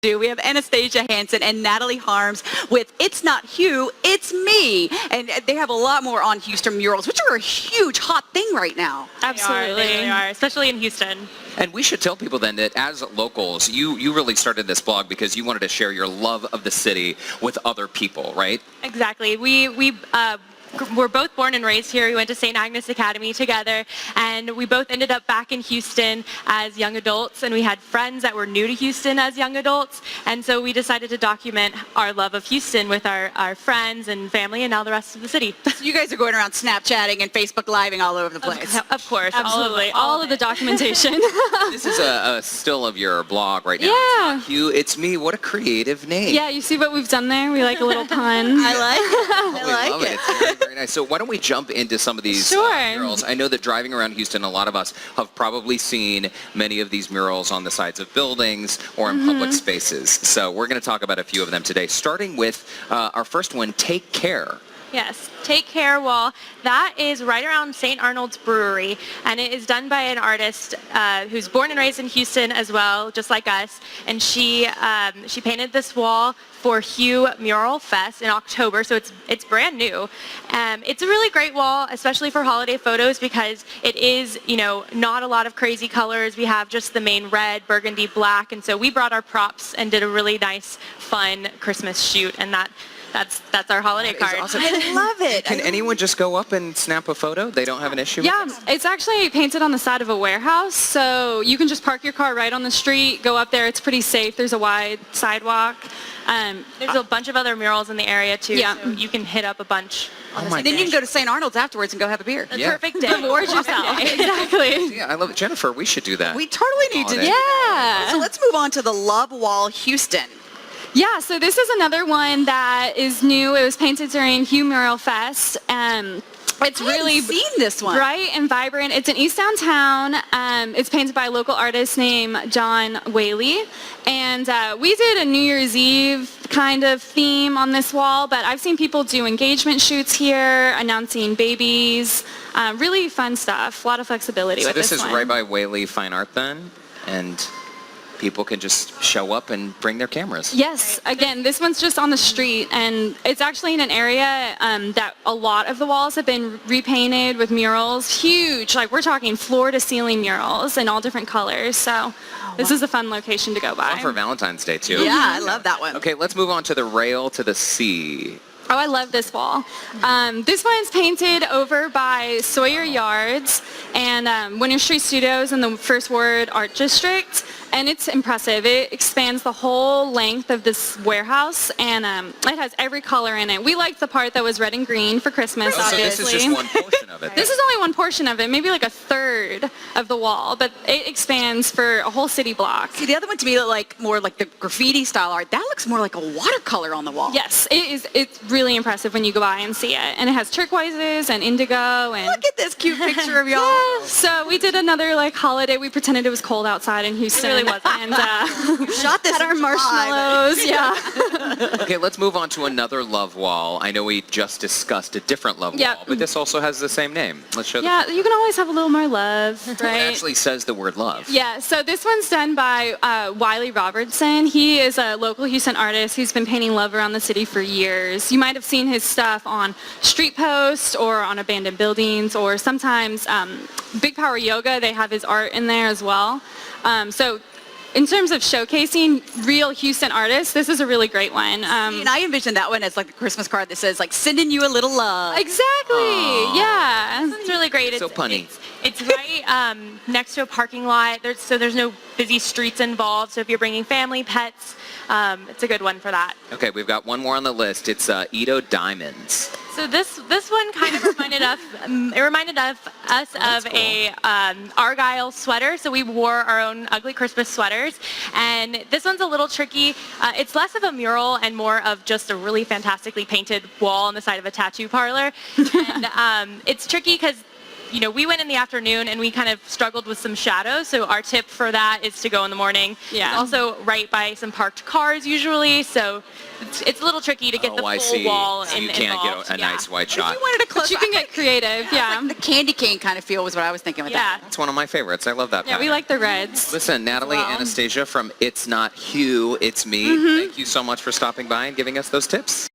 do. We have Anastasia Hansen and Natalie Harms with It's Not Hugh, It's Me. And they have a lot more on Houston murals, which are a huge, hot thing right now. Absolutely. They really are, especially in Houston. And we should tell people then that as locals, you really started this blog because you wanted to share your love of the city with other people, right? Exactly. We're both born and raised here. We went to St. Agnes Academy together, and we both ended up back in Houston as young adults, and we had friends that were new to Houston as young adults, and so we decided to document our love of Houston with our friends and family and now the rest of the city. So you guys are going around Snapchatting and Facebook Living all over the place. Of course. Absolutely. All of the documentation. This is a still of your blog right now. Yeah. It's Hugh, It's Me. What a creative name. Yeah, you see what we've done there? We like a little pun. I like it. We love it. It's very, very nice. So why don't we jump into some of these Sure. murals? I know that driving around Houston, a lot of us have probably seen many of these murals on the sides of buildings or in public spaces. So we're going to talk about a few of them today, starting with our first one, Take Care. Yes, Take Care wall. That is right around St. Arnold's Brewery, and it is done by an artist who's born and raised in Houston as well, just like us. And she painted this wall for Hugh Mural Fest in October, so it's brand new. It's a really great wall, especially for holiday photos, because it is, not a lot of crazy colors. We have just the main red, burgundy, black, and so we brought our props and did a really nice, fun Christmas shoot, and that's our holiday That is card. awesome. I love it. Can anyone just go up and snap a photo? They don't have an issue Yeah, with this? it's actually painted on the side of a warehouse, so you can just park your car right on the street, go up there. It's pretty safe. There's a wide sidewalk. There's a bunch of other murals in the area too, Yeah. so you can hit up a bunch. Oh my And then you can gosh. go to St. Arnold's afterwards and go have a beer. A Yeah. perfect day. Reward yourself. Exactly. Yeah, I love it. Jennifer, we should do that. We totally need to do Holiday. that. Yeah. So let's move on to the Love Wall Houston. Yeah, so this is another one that is new. It was painted during Hugh Mural Fest. It's really seen this one. bright and vibrant. It's in East Downtown. It's painted by a local artist named John Whaley. And we did a New Year's Eve kind of theme on this wall, but I've seen people do engagement shoots here, announcing babies. Really fun stuff. A lot of flexibility So with this this is one. right by Whaley Fine Art then, and people can just show up and bring their cameras. Yes, again, this one's just on the street, and it's actually in an area that a lot of the walls have been repainted with murals. Huge, like we're talking floor to ceiling murals in all different colors. So this is a fun location to go by. Fun for Valentine's Day too. Yeah, I love that one. Okay, let's move on to the Rail to the Sea. Oh, I love this wall. This one's painted over by Sawyer Yards and Winter Street Studios in the First Ward Art District. And it's impressive. It expands the whole length of this warehouse, and it has every color in it. We liked the part that was red and green for Christmas, Oh, so obviously. this is just one portion of it. This is only one portion of it, maybe like a third of the wall, but it expands for a whole city block. See, the other one to me looked like more like the graffiti style art. That looks more like a watercolor on the wall. Yes, it is. It's really impressive when you go by and see it. And it has turquoises and indigo and... Look at this cute picture of y'all. Yeah, so we did another like holiday. We pretended it was cold outside in Houston. really wasn't. And Shot this had our in July, marshmallows. Yeah. Okay, let's move on to another love wall. I know we just discussed a different love Yeah. wall, but this also has the same name. Let's show Yeah, you can always have a little more love, It right? actually says the word love. Yeah, so this one's done by Wiley Robertson. He is a local Houston artist who's been painting love around the city for years. You might have seen his stuff on street posts or on abandoned buildings, or sometimes Big Power Yoga, they have his art in there as well. So in terms of showcasing real Houston artists, this is a really great one. And I envision that one as like a Christmas card that says like sending you a little love. Exactly, yeah. It's really great. So punny. It's right next to a parking lot. There's no busy streets involved. So if you're bringing family, pets, it's a good one for that. Okay, we've got one more on the list. It's Ito Diamonds. So this one kind of reminded us of a Argyle sweater. So we wore our own ugly Christmas sweaters, and this one's a little tricky. It's less of a mural and more of just a really fantastically painted wall on the side of a tattoo parlor. And it's tricky because we went in the afternoon and we kind of struggled with some shadows. So our tip for that is to go in the morning. Yeah. It's also right by some parked cars usually. So it's a little tricky to get the I full see. wall So you can't involved. get a nice wide If shot. you wanted a close, But you can get creative, yeah. the candy cane kind of feel was what I was thinking with that. Yeah. That's one of my favorites. I love that Yeah, we pattern. like the reds. Listen, Natalie, well. Anastasia from It's Not Hugh, It's Me. Thank you so much for stopping by and giving us those tips.